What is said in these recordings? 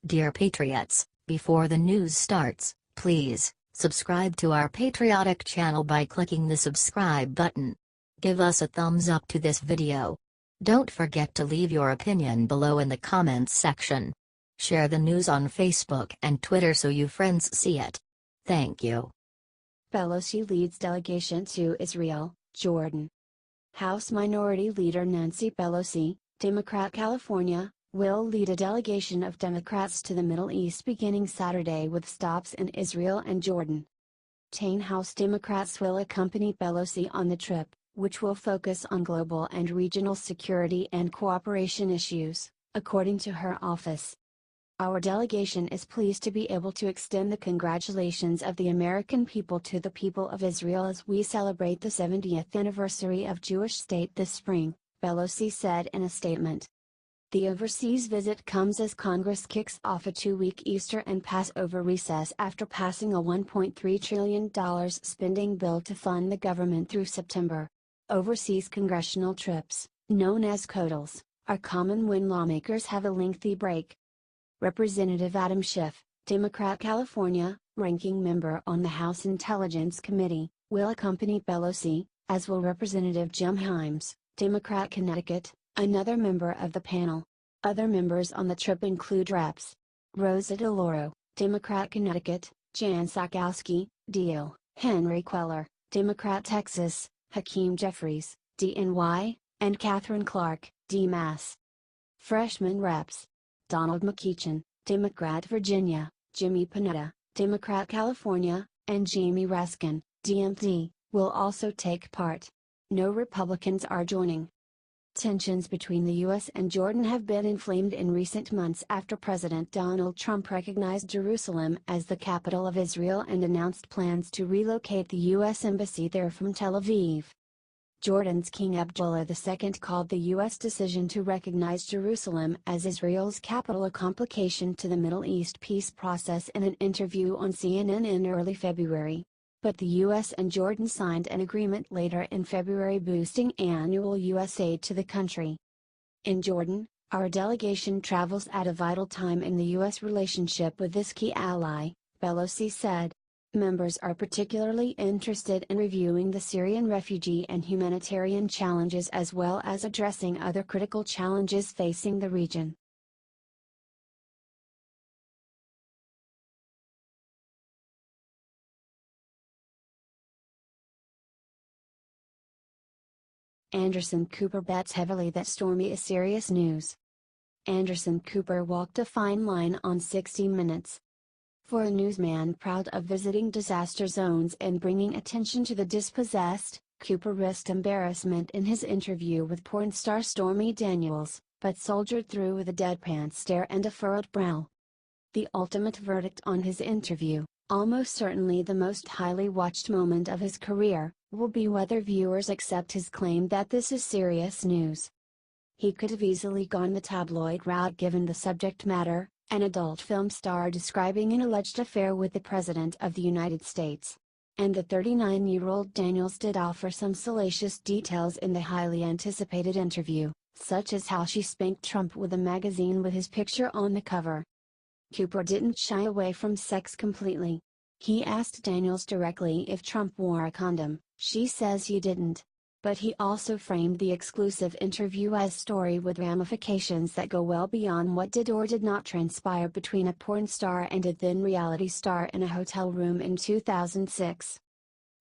Dear Patriots, before the news starts, please subscribe to our patriotic channel by clicking the subscribe button. Give us a thumbs up to this video. Don't forget to leave your opinion below in the comments section. Share the news on Facebook and Twitter so you friends see it. Thank you. Pelosi leads delegation to Israel, Jordan. House Minority Leader Nancy Pelosi, Democrat California, will lead a delegation of Democrats to the Middle East beginning Saturday with stops in Israel and Jordan. 10 House Democrats will accompany Pelosi on the trip, which will focus on global and regional security and cooperation issues, according to her office. Our delegation is pleased to be able to extend the congratulations of the American people to the people of Israel as we celebrate the 70th anniversary of Jewish state this spring, Pelosi said in a statement. The overseas visit comes as Congress kicks off a 2-week Easter and Passover recess after passing a $1.3 trillion spending bill to fund the government through September. Overseas congressional trips, known as CODELs, are common when lawmakers have a lengthy break. Representative Adam Schiff, Democrat California, ranking member on the House Intelligence Committee, will accompany Pelosi, as will Representative Jim Himes, Democrat Connecticut, another member of the panel. Other members on the trip include Reps. Rosa DeLauro, Democrat Connecticut, Jan Sakowski, DL, Henry Queller, Democrat Texas, Hakeem Jeffries, DNY, and Catherine Clark, D-Mass. Freshman Reps. Donald McEachin, Democrat Virginia, Jimmy Panetta, Democrat California, and Jamie Raskin, DMD, will also take part. No Republicans are joining. Tensions between the U.S. and Jordan have been inflamed in recent months after President Donald Trump recognized Jerusalem as the capital of Israel and announced plans to relocate the U.S. embassy there from Tel Aviv. Jordan's King Abdullah II called the U.S. decision to recognize Jerusalem as Israel's capital a complication to the Middle East peace process in an interview on CNN in early February. But the U.S. and Jordan signed an agreement later in February boosting annual U.S. aid to the country. In Jordan, our delegation travels at a vital time in the U.S. relationship with this key ally, Pelosi said. Members are particularly interested in reviewing the Syrian refugee and humanitarian challenges as well as addressing other critical challenges facing the region. Anderson Cooper bets heavily that Stormy is serious news. Anderson Cooper walked a fine line on 60 Minutes. For a newsman proud of visiting disaster zones and bringing attention to the dispossessed, Cooper risked embarrassment in his interview with porn star Stormy Daniels, but soldiered through with a deadpan stare and a furrowed brow. The ultimate verdict on his interview, almost certainly the most highly watched moment of his career, will be whether viewers accept his claim that this is serious news. He could have easily gone the tabloid route given the subject matter, an adult film star describing an alleged affair with the President of the United States. And the 39-year-old Daniels did offer some salacious details in the highly anticipated interview, such as how she spanked Trump with a magazine with his picture on the cover. Cooper didn't shy away from sex completely. He asked Daniels directly if Trump wore a condom. She says he didn't. But he also framed the exclusive interview as a story with ramifications that go well beyond what did or did not transpire between a porn star and a then reality star in a hotel room in 2006.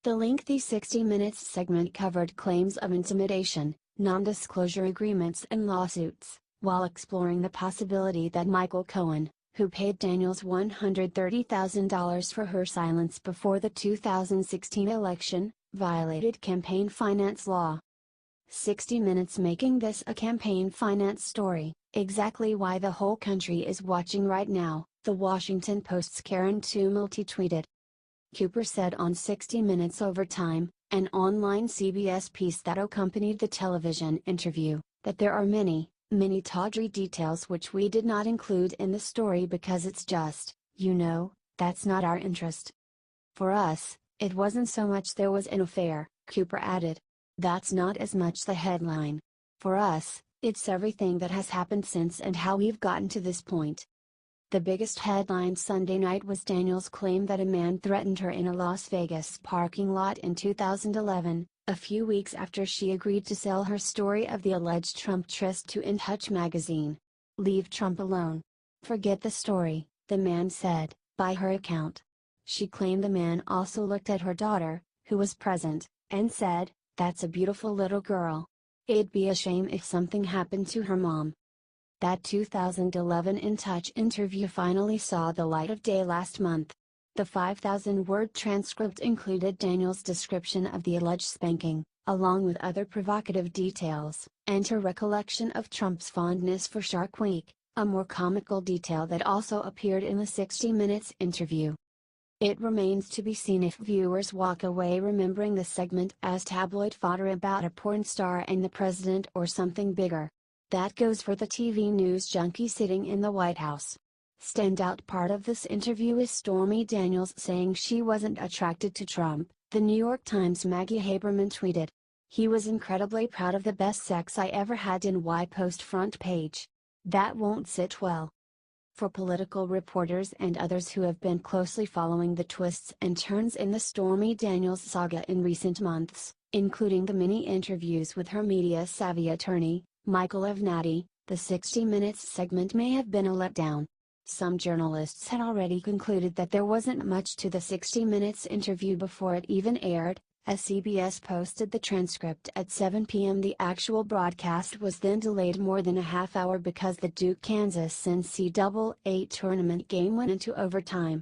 The lengthy 60 Minutes segment covered claims of intimidation, non-disclosure agreements and lawsuits, while exploring the possibility that Michael Cohen, who paid Daniels $130,000 for her silence before the 2016 election, violated campaign finance law. 60 Minutes making this a campaign finance story, exactly why the whole country is watching right now, The Washington Post's Karen Tumulty tweeted. Cooper said on 60 Minutes Overtime, an online CBS piece that accompanied the television interview, that there are many tawdry details which we did not include in the story because it's just, that's not our interest. For us, it wasn't so much there was an affair, Cooper added. That's not as much the headline. For us, it's everything that has happened since and how we've gotten to this point. The biggest headline Sunday night was Daniels' claim that a man threatened her in a Las Vegas parking lot in 2011, a few weeks after she agreed to sell her story of the alleged Trump tryst to In Touch magazine. "Leave Trump alone. Forget the story," the man said, by her account. She claimed the man also looked at her daughter, who was present, and said, "That's a beautiful little girl. It'd be a shame if something happened to her mom." That 2011 In Touch interview finally saw the light of day last month. The 5,000-word transcript included Daniels' description of the alleged spanking, along with other provocative details, and her recollection of Trump's fondness for Shark Week, a more comical detail that also appeared in the 60 Minutes interview. It remains to be seen if viewers walk away remembering the segment as tabloid fodder about a porn star and the president or something bigger. That goes for the TV news junkie sitting in the White House. Standout part of this interview is Stormy Daniels saying she wasn't attracted to Trump, the New York Times' Maggie Haberman tweeted. "He was incredibly proud of the best sex I ever had in Y Post front page. That won't sit well." For political reporters and others who have been closely following the twists and turns in the Stormy Daniels saga in recent months, including the many interviews with her media-savvy attorney, Michael Avenatti, the 60 Minutes segment may have been a letdown. Some journalists had already concluded that there wasn't much to the 60 Minutes interview before it even aired. As CBS posted the transcript at 7 p.m. The actual broadcast was then delayed more than a half hour because the Duke Kansas NCAA tournament game went into overtime.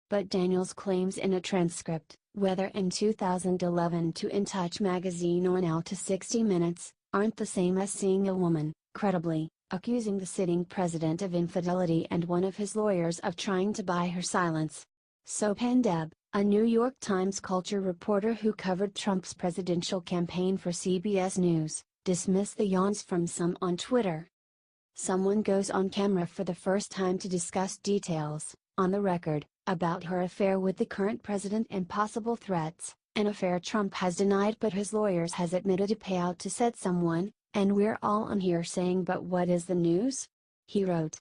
But Daniels claims in a transcript, whether in 2011 to In Touch magazine or now to 60 Minutes, aren't the same as seeing a woman, credibly, accusing the sitting president of infidelity and one of his lawyers of trying to buy her silence. So Pandeb, a New York Times culture reporter who covered Trump's presidential campaign for CBS News, dismissed the yawns from some on Twitter. Someone goes on camera for the first time to discuss details, on the record, about her affair with the current president and possible threats, an affair Trump has denied but his lawyers has admitted to pay out to said someone, and we're all on here saying but what is the news? He wrote.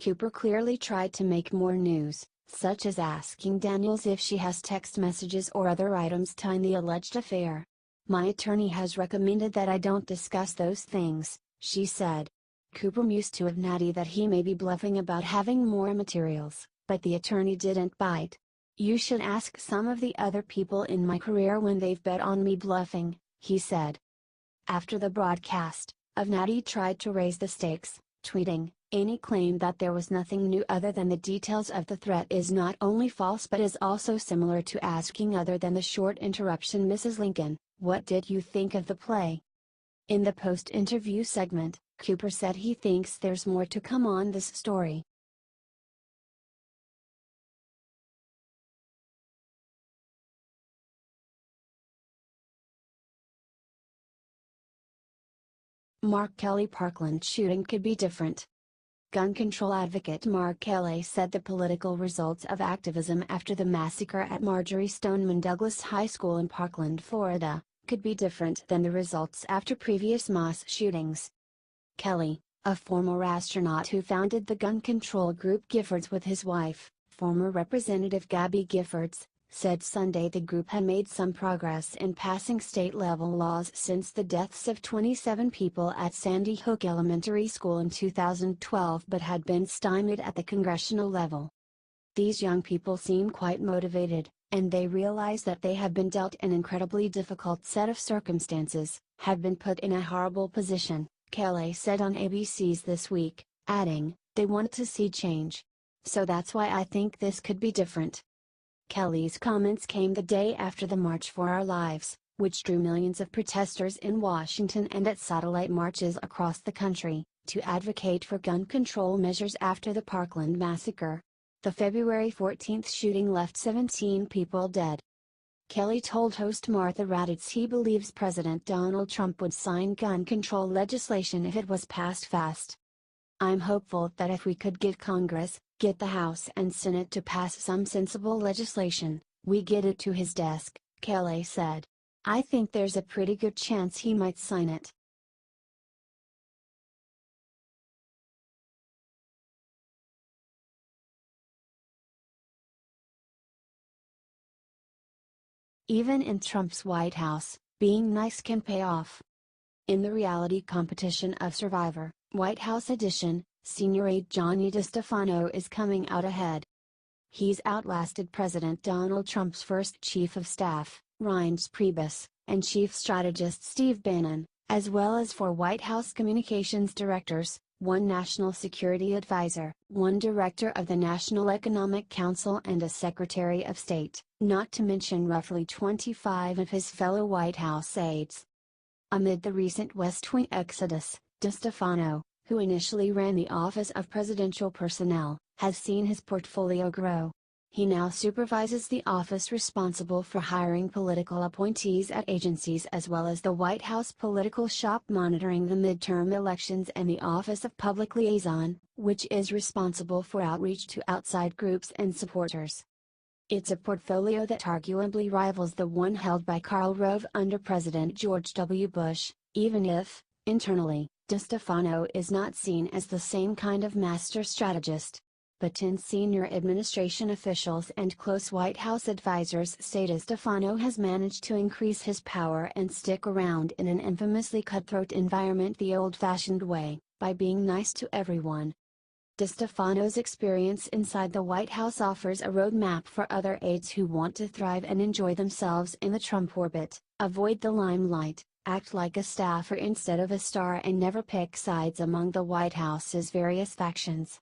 Cooper clearly tried to make more news, such as asking Daniels if she has text messages or other items tying the alleged affair. "My attorney has recommended that I don't discuss those things," she said. Cooper mused to Avenatti that he may be bluffing about having more materials, but the attorney didn't bite. "You should ask some of the other people in my career when they've bet on me bluffing," he said. After the broadcast, Avenatti tried to raise the stakes, tweeting, "Any claim that there was nothing new other than the details of the threat is not only false but is also similar to asking other than the short interruption Mrs. Lincoln, what did you think of the play?" In the post-interview segment, Cooper said he thinks there's more to come on this story. Kelly Parkland shooting could be different. Gun control advocate Mark Kelly said the political results of activism after the massacre at Marjory Stoneman Douglas High School in Parkland, Florida, could be different than the results after previous mass shootings. Kelly, a former astronaut who founded the gun control group Giffords with his wife, former Representative Gabby Giffords, said Sunday the group had made some progress in passing state-level laws since the deaths of 27 people at Sandy Hook Elementary School in 2012 but had been stymied at the congressional level. "These young people seem quite motivated, and they realize that they have been dealt an incredibly difficult set of circumstances, have been put in a horrible position," Kelly said on ABC's This Week, adding, "They want to see change. So that's why I think this could be different." Kelly's comments came the day after the March for Our Lives, which drew millions of protesters in Washington and at satellite marches across the country, to advocate for gun control measures after the Parkland massacre. The February 14 shooting left 17 people dead. Kelly told host Martha Raddatz he believes President Donald Trump would sign gun control legislation if it was passed fast. "I'm hopeful that if we could get Congress, get the House and Senate to pass some sensible legislation, we get it to his desk," Kelly said. "I think there's a pretty good chance he might sign it." Even in Trump's White House, being nice can pay off. In the reality competition of Survivor, White House edition, senior aide Johnny DeStefano is coming out ahead. He's outlasted President Donald Trump's first chief of staff, Reince Priebus, and chief strategist Steve Bannon, as well as 4 White House communications directors, 1 national security advisor, 1 director of the National Economic Council and a Secretary of State, not to mention roughly 25 of his fellow White House aides. Amid the recent West Wing exodus, DeStefano, who initially ran the Office of Presidential Personnel, has seen his portfolio grow. He now supervises the office responsible for hiring political appointees at agencies as well as the White House political shop monitoring the midterm elections and the Office of Public Liaison, which is responsible for outreach to outside groups and supporters. It's a portfolio that arguably rivals the one held by Karl Rove under President George W. Bush, even if, internally, DeStefano is not seen as the same kind of master strategist. But 10 senior administration officials and close White House advisors say DeStefano has managed to increase his power and stick around in an infamously cutthroat environment the old-fashioned way, by being nice to everyone. DeStefano's experience inside the White House offers a roadmap for other aides who want to thrive and enjoy themselves in the Trump orbit, avoid the limelight, act like a staffer instead of a star and never pick sides among the White House's various factions.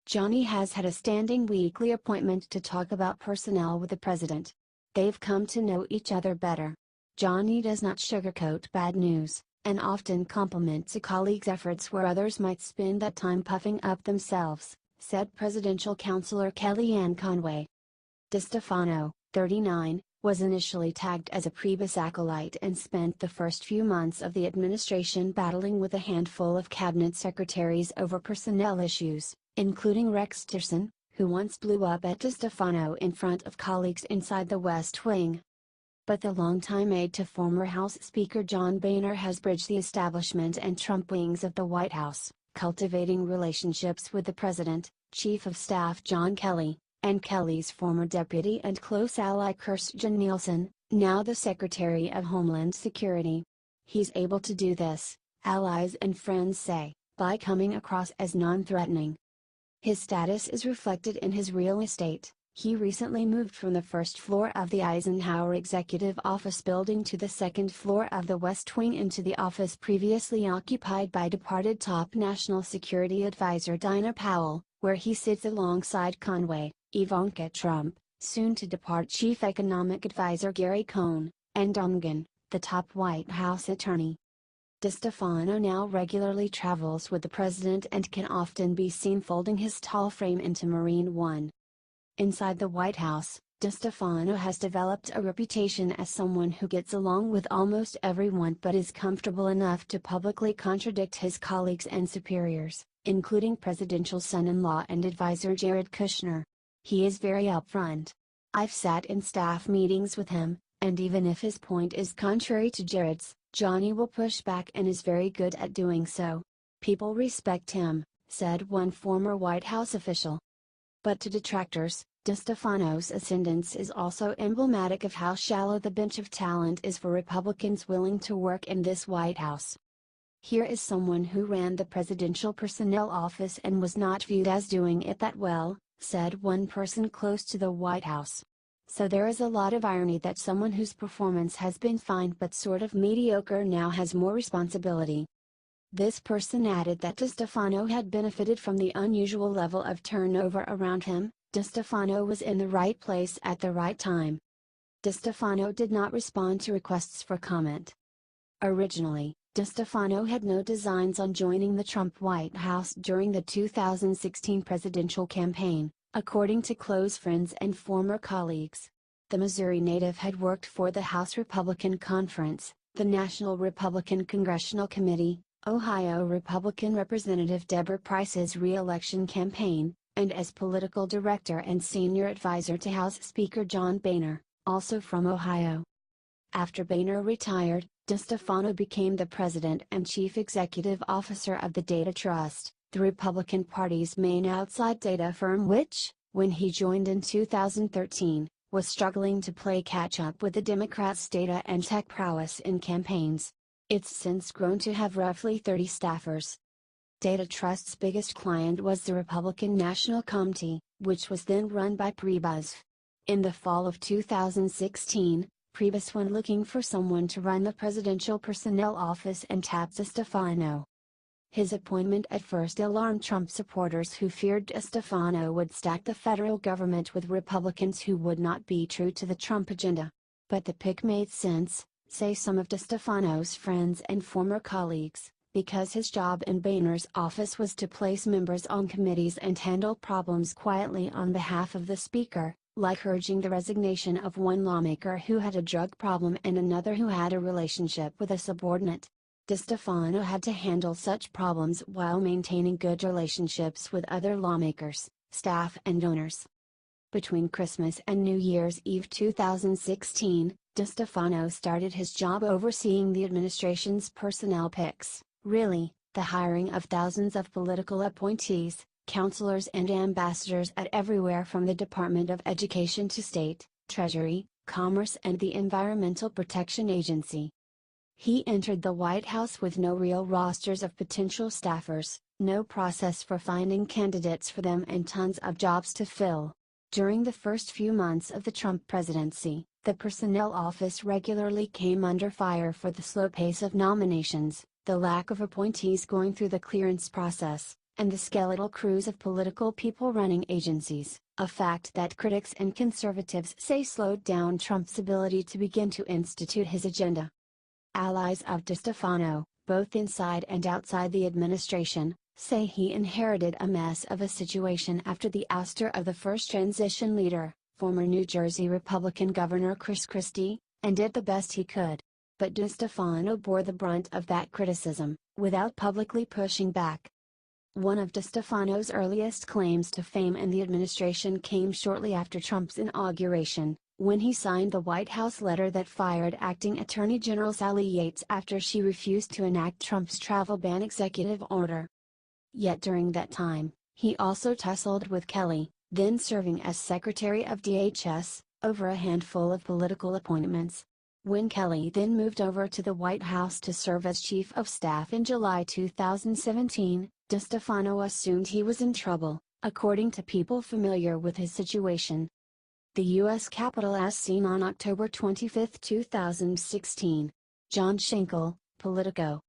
Johnny has had a standing weekly appointment to talk about personnel with the president. They've come to know each other better. Johnny does not sugarcoat bad news, and often compliments a colleague's efforts where others might spend that time puffing up themselves, said presidential counselor Kellyanne Conway. DeStefano, 39, was initially tagged as a Priebus acolyte and spent the first few months of the administration battling with a handful of cabinet secretaries over personnel issues, including Rex Tillerson, who once blew up at DeStefano in front of colleagues inside the West Wing. But the longtime aide to former House Speaker John Boehner has bridged the establishment and Trump wings of the White House, cultivating relationships with the President, Chief of Staff John Kelly, and Kelly's former deputy and close ally Kirstjen Nielsen, now the Secretary of Homeland Security. He's able to do this, allies and friends say, by coming across as non-threatening. His status is reflected in his real estate. He recently moved from the first floor of the Eisenhower Executive Office building to the second floor of the West Wing into the office previously occupied by departed top National Security Advisor Dinah Powell, where he sits alongside Conway, Ivanka Trump, soon-to-depart Chief Economic Advisor Gary Cohn, and Domgan, the top White House attorney. DeStefano now regularly travels with the president and can often be seen folding his tall frame into Marine One. Inside the White House, DeStefano has developed a reputation as someone who gets along with almost everyone but is comfortable enough to publicly contradict his colleagues and superiors, including presidential son-in-law and advisor Jared Kushner. He is very upfront. I've sat in staff meetings with him, and even if his point is contrary to Jared's, Johnny will push back and is very good at doing so. People respect him, said one former White House official. But to detractors, DeStefano's ascendance is also emblematic of how shallow the bench of talent is for Republicans willing to work in this White House. Here is someone who ran the Presidential Personnel Office and was not viewed as doing it that well, said one person close to the White House. So there is a lot of irony that someone whose performance has been fine but sort of mediocre now has more responsibility. This person added that DeStefano had benefited from the unusual level of turnover around him. DeStefano was in the right place at the right time. DeStefano did not respond to requests for comment. Originally, DeStefano had no designs on joining the Trump White House during the 2016 presidential campaign, according to close friends and former colleagues. The Missouri native had worked for the House Republican Conference, the National Republican Congressional Committee, Ohio Republican Representative Deborah Price's re-election campaign, and as political director and senior advisor to House Speaker John Boehner, also from Ohio. After Boehner retired, DeStefano became the president and chief executive officer of the Data Trust, the Republican Party's main outside data firm which, when he joined in 2013, was struggling to play catch-up with the Democrats' data and tech prowess in campaigns. It's since grown to have roughly 30 staffers. Data Trust's biggest client was the Republican National Committee, which was then run by Prebus. In the fall of 2016, Prebus went looking for someone to run the Presidential Personnel Office and tapped DeStefano. His appointment at first alarmed Trump supporters who feared DeStefano would stack the federal government with Republicans who would not be true to the Trump agenda. But the pick made sense, say some of DeStefano's friends and former colleagues, because his job in Boehner's office was to place members on committees and handle problems quietly on behalf of the Speaker, like urging the resignation of one lawmaker who had a drug problem and another who had a relationship with a subordinate. DeStefano had to handle such problems while maintaining good relationships with other lawmakers, staff and donors. Between Christmas and New Year's Eve 2016, DeStefano started his job overseeing the administration's personnel picks, really, the hiring of thousands of political appointees, counselors and ambassadors at everywhere from the Department of Education to State, Treasury, Commerce and the Environmental Protection Agency. He entered the White House with no real rosters of potential staffers, no process for finding candidates for them and tons of jobs to fill. During the first few months of the Trump presidency, the Personnel Office regularly came under fire for the slow pace of nominations, the lack of appointees going through the clearance process, and the skeletal crews of political people running agencies, a fact that critics and conservatives say slowed down Trump's ability to begin to institute his agenda. Allies of DeStefano, both inside and outside the administration, say he inherited a mess of a situation after the ouster of the first transition leader, former New Jersey Republican Governor Chris Christie, and did the best he could. But DeStefano bore the brunt of that criticism, without publicly pushing back. One of DeStefano's earliest claims to fame in the administration came shortly after Trump's inauguration, when he signed the White House letter that fired Acting Attorney General Sally Yates after she refused to enact Trump's travel ban executive order. Yet during that time, he also tussled with Kelly, then serving as Secretary of DHS, over a handful of political appointments. When Kelly then moved over to the White House to serve as Chief of Staff in July 2017, DeStefano assumed he was in trouble, according to people familiar with his situation. The U.S. Capitol as seen on October 25, 2016. John Schenkel, Politico.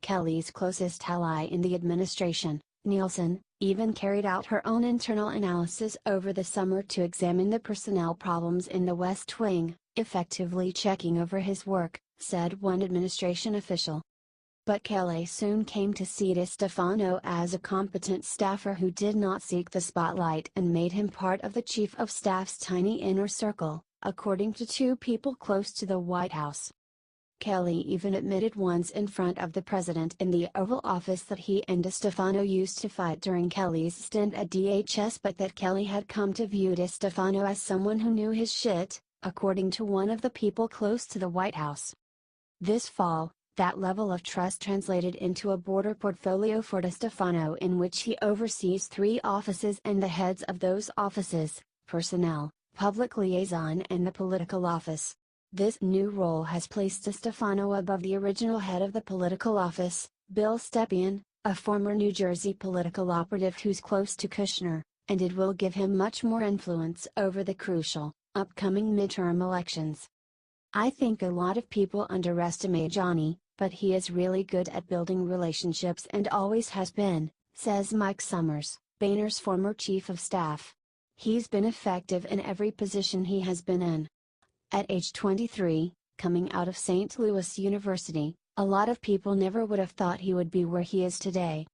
Kelly's closest ally in the administration, Nielsen, even carried out her own internal analysis over the summer to examine the personnel problems in the West Wing, effectively checking over his work, said one administration official. But Kelly soon came to see DeStefano as a competent staffer who did not seek the spotlight and made him part of the Chief of Staff's tiny inner circle, according to two people close to the White House. Kelly even admitted once in front of the president in the Oval Office that he and DeStefano used to fight during Kelly's stint at DHS, but that Kelly had come to view DeStefano as someone who knew his shit, according to one of the people close to the White House. This fall, that level of trust translated into a broader portfolio for DeStefano in which he oversees 3 offices and the heads of those offices, personnel, public liaison and the political office. This new role has placed DeStefano above the original head of the political office, Bill Stepien, a former New Jersey political operative who's close to Kushner, and it will give him much more influence over the crucial, upcoming midterm elections. I think a lot of people underestimate Johnny, but he is really good at building relationships and always has been, says Mike Summers, Boehner's former chief of staff. He's been effective in every position he has been in. At age 23, coming out of St. Louis University, a lot of people never would have thought he would be where he is today.